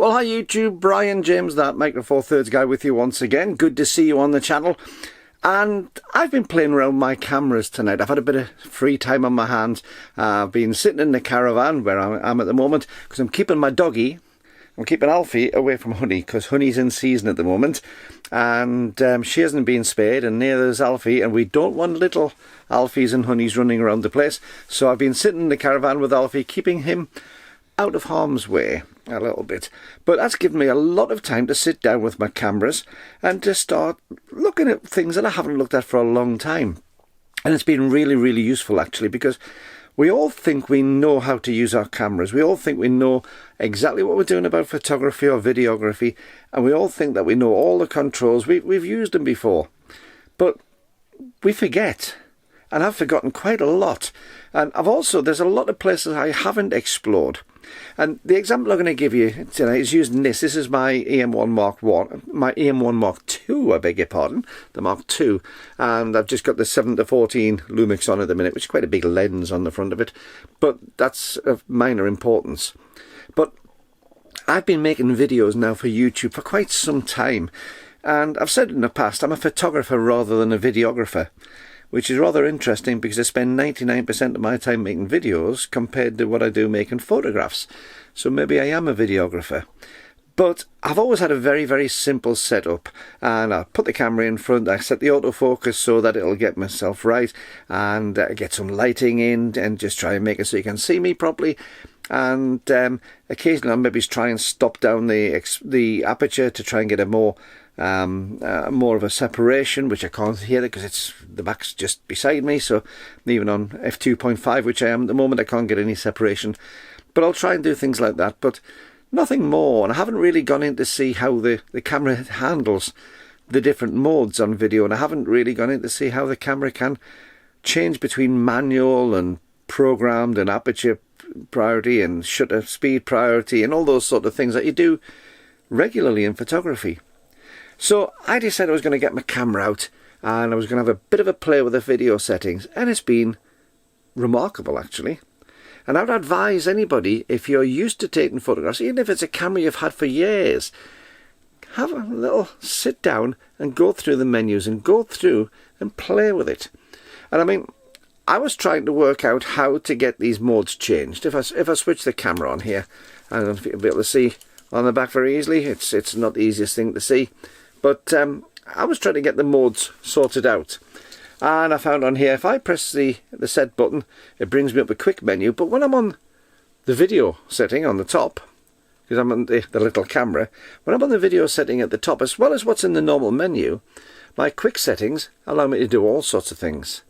Well, hi YouTube, Brian James, that Micro Four Thirds guy with you once again. Good to see you on the channel. And I've been playing around my cameras tonight. I've had a bit of free time on my hands. I've been sitting in the caravan where I'm at the moment because I'm keeping my doggy, I'm keeping Alfie away from Honey because Honey's in season at the moment. And she hasn't been spayed and neither is Alfie, and we don't want little Alfies and Honeys running around the place. So I've been sitting in the caravan with Alfie, keeping him out of harm's way a little bit, but that's given me a lot of time to sit down with my cameras and to start looking at things that I haven't looked at for a long time. And it's been really useful actually, because we all think we know how to use our cameras. We all think we know exactly what we're doing about photography or videography, and we all think that we know all the controls. We've used them before, but we forget. And I've forgotten quite a lot. And there's a lot of places I haven't explored. And the example I'm going to give you tonight is using this. This is my EM1 Mark 1, my EM1 Mark 2, I beg your pardon, the Mark 2. And I've just got the 7-14 Lumix on at the minute, which is quite a big lens on the front of it. But that's of minor importance. But I've been making videos now for YouTube for quite some time. And I've said in the past, I'm a photographer rather than a videographer, which is rather interesting because I spend 99% of my time making videos compared to what I do making photographs. So maybe I am a videographer. But I've always had a very simple setup, and I put the camera in front, I set the autofocus so that it'll get myself right, and get some lighting in and just try and make it so you can see me properly. And occasionally I'll maybe try and stop down the aperture to try and get a more of a separation, which I can't hear it because the back's just beside me. So even on f2.5, which I am at the moment, I can't get any separation. But I'll try and do things like that, but nothing more. And I haven't really gone in to see how the camera handles the different modes on video, and I haven't really gone in to see how the camera can change between manual and programmed and aperture priority and shutter speed priority and all those sort of things that you do regularly in photography. So I decided I was going to get my camera out and I was going to have a bit of a play with the video settings, and it's been remarkable actually. And I would advise anybody, if you're used to taking photographs, even if it's a camera you've had for years, have a little sit down and go through the menus and go through and play with it. And I mean, I was trying to work out how to get these modes changed. If I switch the camera on here, I don't know if you'll be able to see on the back very easily. It's not the easiest thing to see. But I was trying to get the modes sorted out, and I found on here, if I press the set button, it brings me up a quick menu. But when I'm on the video setting on the top, because I'm on the little camera, when I'm on the video setting at the top, as well as what's in the normal menu, my quick settings allow me to do all sorts of things.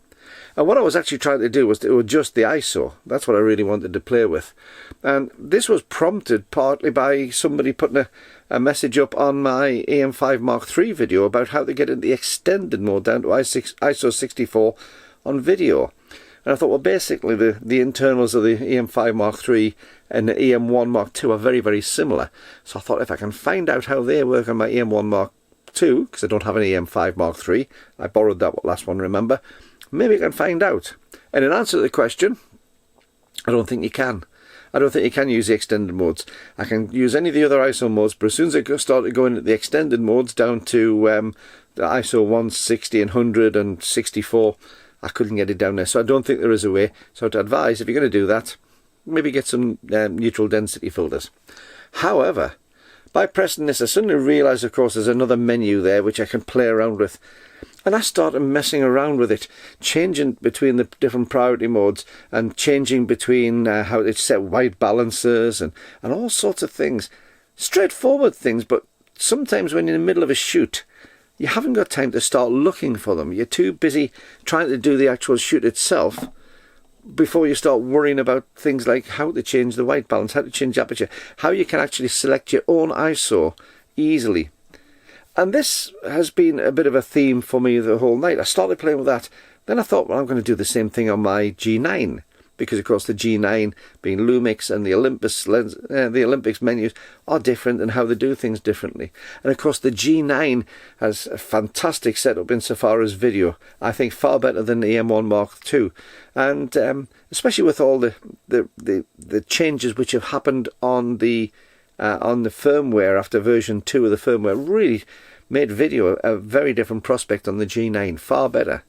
And what I was actually trying to do was to adjust the ISO. That's what I really wanted to play with. And this was prompted partly by somebody putting a message up on my EM5 Mark III video about how to get in the extended mode down to ISO 64 on video. And I thought, well, basically the internals of the EM5 Mark III and the EM1 Mark II are very similar. So I thought if I can find out how they work on my EM1 Mark II, because I don't have an EM5 Mark III, I borrowed that last one, remember, maybe I can find out. And in answer to the question, I don't think you can. I don't think you can use the extended modes. I can use any of the other ISO modes, but as soon as I started going into the extended modes down to the ISO 160 and 100 and 64, I couldn't get it down there. So I don't think there is a way. So I'd advise, if you're going to do that, maybe get some neutral density filters. However, by pressing this, I suddenly realised, of course, there's another menu there which I can play around with. And I started messing around with it, changing between the different priority modes and changing between how it's set white balances and all sorts of things. Straightforward things, but sometimes when you're in the middle of a shoot, you haven't got time to start looking for them. You're too busy trying to do the actual shoot itself before you start worrying about things like how to change the white balance, how to change aperture, how you can actually select your own ISO easily. And this has been a bit of a theme for me the whole night. I started playing with that. Then I thought, well, I'm going to do the same thing on my G9. Because, of course, the G9 being Lumix and the Olympus lens, the Olympus menus are different and how they do things differently. And, of course, the G9 has a fantastic setup insofar as video. I think far better than the EM1 Mark II. And especially with all the changes which have happened on the on the firmware after version 2 of the firmware really made video a very different prospect on the G9, far better.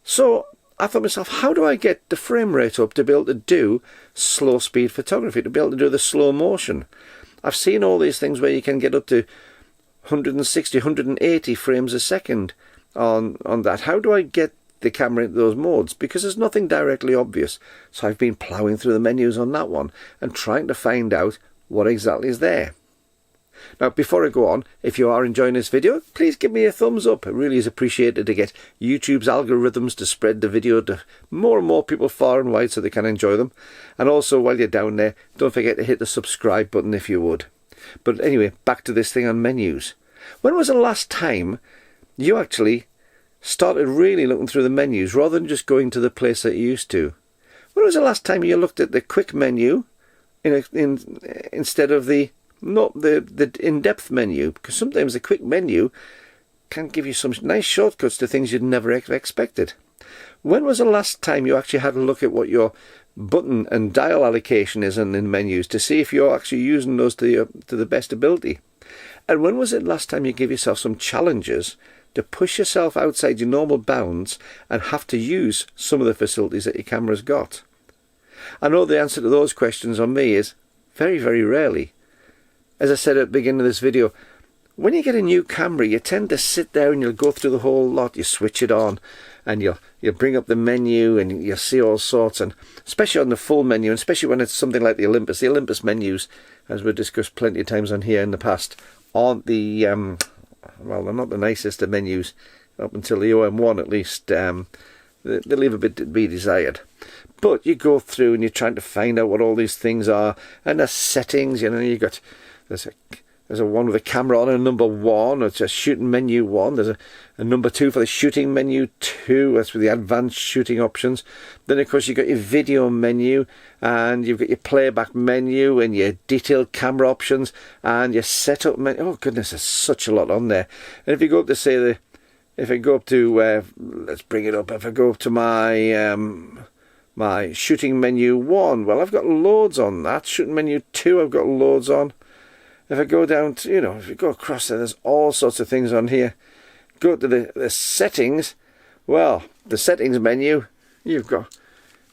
So I thought to myself, how do I get the frame rate up to be able to do slow speed photography, to be able to do the slow motion? I've seen all these things where you can get up to 160, 180 frames a second on that. How do I get the camera into those modes? Because there's nothing directly obvious. So I've been ploughing through the menus on that one and trying to find out what exactly is there. Now, before I go on, if you are enjoying this video, please give me a thumbs up. It really is appreciated to get YouTube's algorithms to spread the video to more and more people far and wide so they can enjoy them. And also, while you're down there, don't forget to hit the subscribe button if you would. But anyway, back to this thing on menus. When was the last time you actually started really looking through the menus rather than just going to the place that you used to? When was the last time you looked at the quick menu instead of the in-depth menu? Because sometimes the quick menu can give you some nice shortcuts to things you'd never expected. When was the last time you actually had a look at what your button and dial allocation is in menus to see if you're actually using those to the best ability? And when was it last time you gave yourself some challenges to push yourself outside your normal bounds and have to use some of the facilities that your camera's got? I know the answer to those questions on me is very, very rarely. As I said at the beginning of this video, when you get a new camera, you tend to sit there and you'll go through the whole lot. You switch it on and you'll bring up the menu and you'll see all sorts, and especially on the full menu, and especially when it's something like the Olympus menus, as we've discussed plenty of times on here in the past, aren't the, well, they're not the nicest of menus, up until the OM1 at least. They leave a bit to be desired. But you go through and you're trying to find out what all these things are, and the settings, you know, you got, there's a one with a camera on, a number 1, it's a shooting menu 1, there's a number 2 for the shooting menu 2, that's with the advanced shooting options. Then of course you've got your video menu, and you've got your playback menu, and your detailed camera options, and your setup menu. Oh goodness, there's such a lot on there. And if you go up to say if I go up to, let's bring it up, if I go up to my shooting menu 1, well, I've got loads on that. Shooting menu 2, I've got loads on. If I go down to, you know, if you go across there, there's all sorts of things on here. Go to the settings. Well, the settings menu, you've got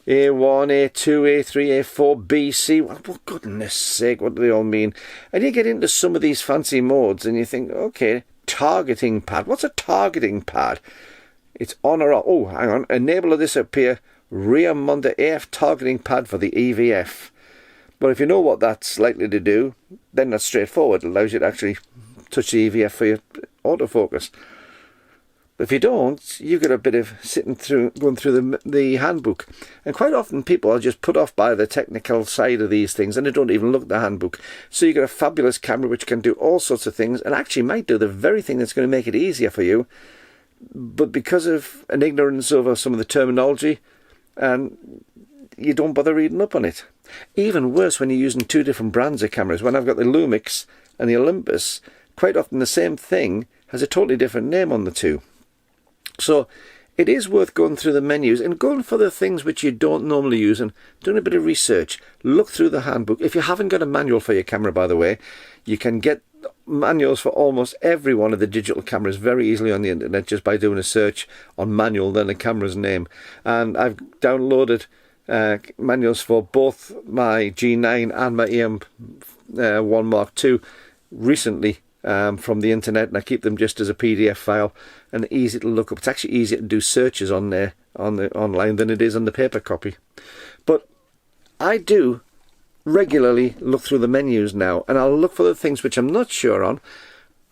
A1, A2, A3, A4, B, C. Well, for goodness sake, what do they all mean? And you get into some of these fancy modes and you think, okay, targeting pad. What's a targeting pad? It's on or off. Oh, hang on. Enable to disappear. Rear monitor AF targeting pad for the EVF. But if you know what that's likely to do, then that's straightforward. It allows you to actually touch the EVF for your autofocus. But if you don't, you get a bit of going through the handbook. And quite often people are just put off by the technical side of these things and they don't even look at the handbook. So you get a fabulous camera which can do all sorts of things and actually might do the very thing that's going to make it easier for you. But because of an ignorance over some of the terminology, and you don't bother reading up on it. Even worse when you're using two different brands of cameras. When I've got the Lumix and the Olympus, quite often the same thing has a totally different name on the two. So it is worth going through the menus and going for the things which you don't normally use and doing a bit of research. Look through the handbook. If you haven't got a manual for your camera, by the way, you can get manuals for almost every one of the digital cameras very easily on the internet just by doing a search on manual, then the camera's name. And I've downloaded manuals for both my G9 and my EM1 Mark II recently from the internet, and I keep them just as a PDF file and easy to look up. It's actually easier to do searches on there online than it is on the paper copy. But I do regularly look through the menus now, and I'll look for the things which I'm not sure on,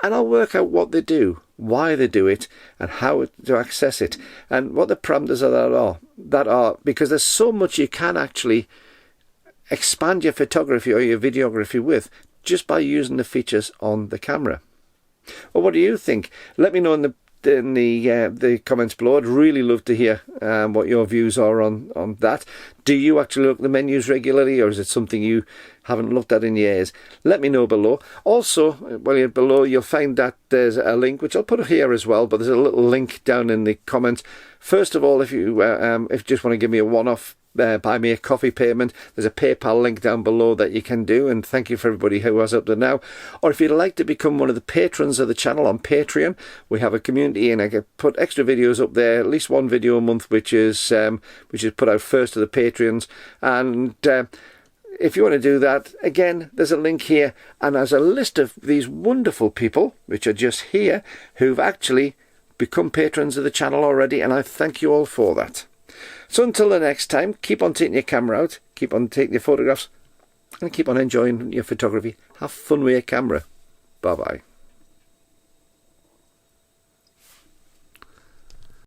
and I'll work out what they do, why they do it, and how to access it, and what the parameters that are, because there's so much you can actually expand your photography or your videography with just by using the features on the camera. Well, what do you think? Let me know in the comments below. I'd really love to hear what your views are on that. Do you actually look at the menus regularly, or is it something you haven't looked at in years? Let me know below. Also, while you're below, you'll find that there's a link, which I'll put here as well, but there's a little link down in the comments. First of all, if you just want to give me a one-off buy me a coffee payment, there's a PayPal link down below that you can do, and thank you for everybody who has up to now. Or if you'd like to become one of the patrons of the channel on Patreon, we have a community, and I can put extra videos up there, at least one video a month, which is put out first to the Patreons. And if you want to do that, again, there's a link here, and there's a list of these wonderful people, which are just here, who've actually become patrons of the channel already, and I thank you all for that. So until the next time, keep on taking your camera out, keep on taking your photographs, and keep on enjoying your photography. Have fun with your camera. Bye-bye.